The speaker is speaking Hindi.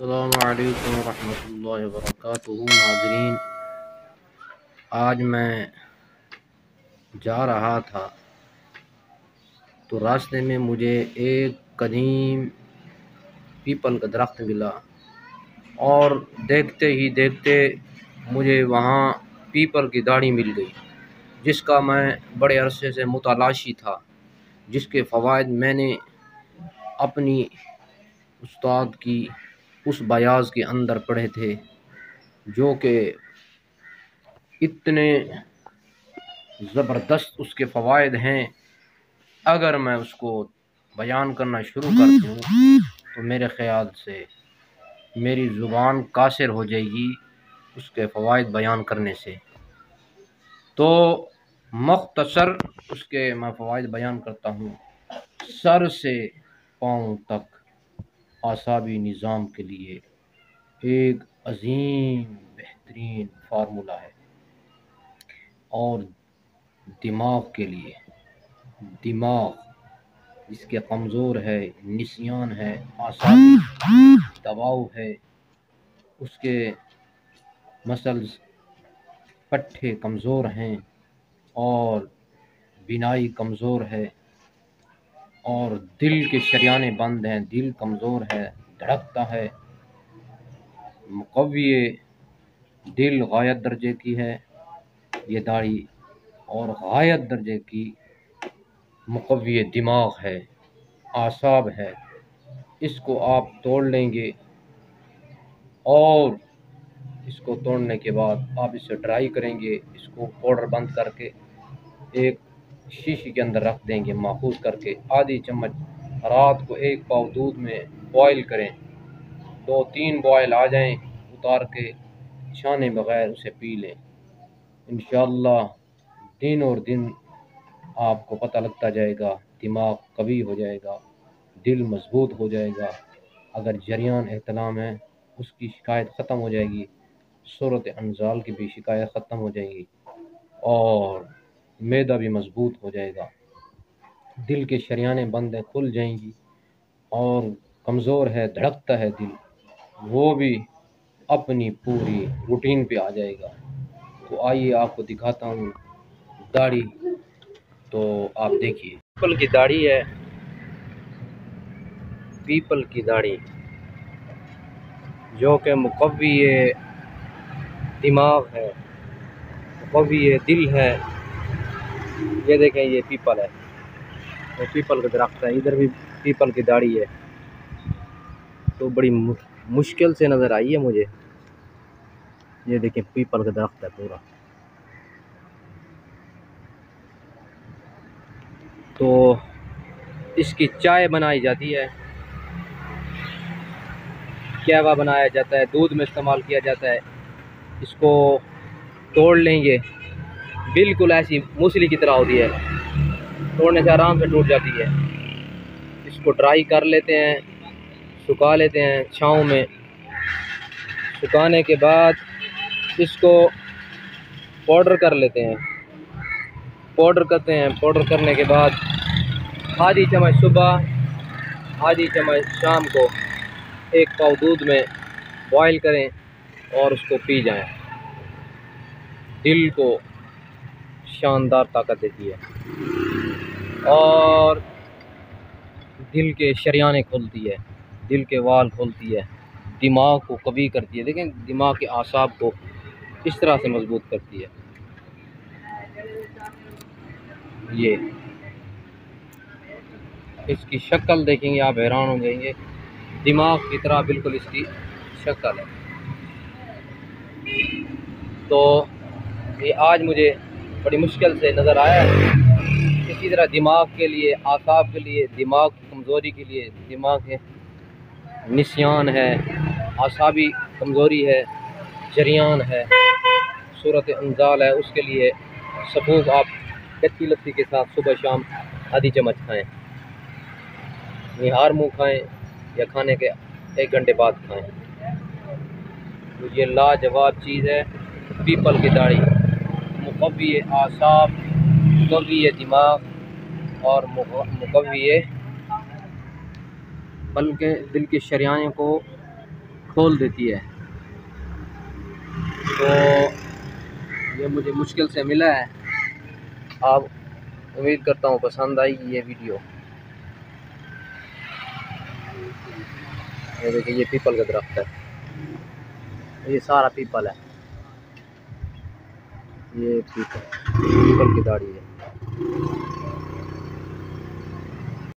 अस्सलामुअलैकुम रहमतुल्लाहि व बरकातुहू। नाज़रीन, आज मैं जा रहा था तो रास्ते में मुझे एक कदीम पीपल का दरख्त मिला और देखते ही देखते मुझे वहाँ पीपल की दाढ़ी मिल गई, जिसका मैं बड़े अरसे से मुतलाशी था, जिसके फ़वाइद मैंने अपनी उस्ताद की उस बयाज़ के अंदर पढ़े थे, जो कि इतने ज़बरदस्त उसके फ़वाइद हैं। अगर मैं उसको बयान करना शुरू कर दूँ तो मेरे ख़्याल से मेरी ज़ुबान कासिर हो जाएगी उसके फ़वाइद बयान करने से। तो मुख्तसर उसके मैं फ़वाइद बयान करता हूँ। सर से पाँव तक आसाबी निज़ाम के लिए एक अज़ीम बेहतरीन फार्मूला है, और दिमाग के लिए, दिमाग जिसके कमज़ोर है, निसियान है, आसाबी दबाव है, उसके मसल्स पट्टे कमज़ोर हैं और बिनाई कमज़ोर है, और दिल के शरियाने बंद हैं, दिल कमज़ोर है, धड़कता है। मुक़व्वी दिल गायत दर्जे की है ये दाढ़ी, और गायत दर्जे की मुक़व्वी दिमाग है, आसाब है। इसको आप तोड़ लेंगे और इसको तोड़ने के बाद आप इसे ड्राई करेंगे, इसको पाउडर बंद करके एक शीशी के अंदर रख देंगे, महफूज करके। आधी चम्मच रात को एक पाव दूध में बॉयल करें, 2-3 बॉयल आ जाएं, उतार के छाने बगैर उसे पी लें। इंशाअल्लाह दिन और दिन आपको पता लगता जाएगा, दिमाग कवी हो जाएगा, दिल मजबूत हो जाएगा। अगर जरियान एहतलाम है उसकी शिकायत ख़त्म हो जाएगी, सूरत अंजाल की भी शिकायत ख़त्म हो जाएगी, और मैदा भी मजबूत हो जाएगा। दिल के शरियाने बंद हैं, खुल जाएंगी, और कमज़ोर है, धड़कता है दिल, वो भी अपनी पूरी रूटीन पे आ जाएगा। तो आइए आपको दिखाता हूँ दाढ़ी। तो आप देखिए, पीपल की दाढ़ी है, पीपल की दाढ़ी जो कि मुक़व्वी दिमाग है, मुक़व्वी दिल है। ये देखें, ये पीपल है, ये पीपल का दरख्त है, इधर भी पीपल की दाढ़ी है। तो बड़ी मुश्किल से नज़र आई है मुझे। ये देखें, पीपल का दरख्त है पूरा। तो इसकी चाय बनाई जाती है, कहवा बनाया जाता है, दूध में इस्तेमाल किया जाता है। इसको तोड़ लेंगे, बिल्कुल ऐसी मूसली की तरह होती है, तोड़ने से आराम से टूट जाती है। इसको ड्राई कर लेते हैं, सुखा लेते हैं छाँव में। सुखाने के बाद इसको पाउडर कर लेते हैं, पाउडर करते हैं। पाउडर करने के बाद आधी चम्मच सुबह, आधी चम्मच शाम को एक पाव दूध में बॉयल करें और उसको पी जाएं। दिल को शानदार ताकत देती है और दिल के शरियाने खोलती है, दिल के वाल खोलती है, दिमाग को कवी करती है। देखें, दिमाग के आसाब को इस तरह से मजबूत करती है। ये इसकी शक्ल देखेंगे आप हैरान हो जाएंगे, दिमाग की तरह बिल्कुल इसकी शक्ल है। तो ये आज मुझे बड़ी मुश्किल से नज़र आया है। इसी तरह दिमाग के लिए, आसाब के लिए, दिमाग की कमज़ोरी के लिए, दिमाग के निसियान है, आसाबी कमज़ोरी है, जरियान है, सूरत अंजाल है, उसके लिए सफूफ आप कच्ची लस्सी के साथ सुबह शाम आधी चम्मच खाएँ। निहार मुँह खाएँ या खाने के 1 घंटे बाद खाएँ। तो ये लाजवाब चीज़ है, पीपल की दाढ़ी, मुक़व्वी आसाब, मुक़व्वी दिमाग और मुक़व्वी बल्कि दिल के शरियाने को खोल देती है। तो ये मुझे मुश्किल से मिला है। आप उम्मीद करता हूँ पसंद आएगी ये वीडियो। ये देखिए, ये पीपल का दरख्त है, ये सारा पीपल है, ये पीपल की दाढ़ी है।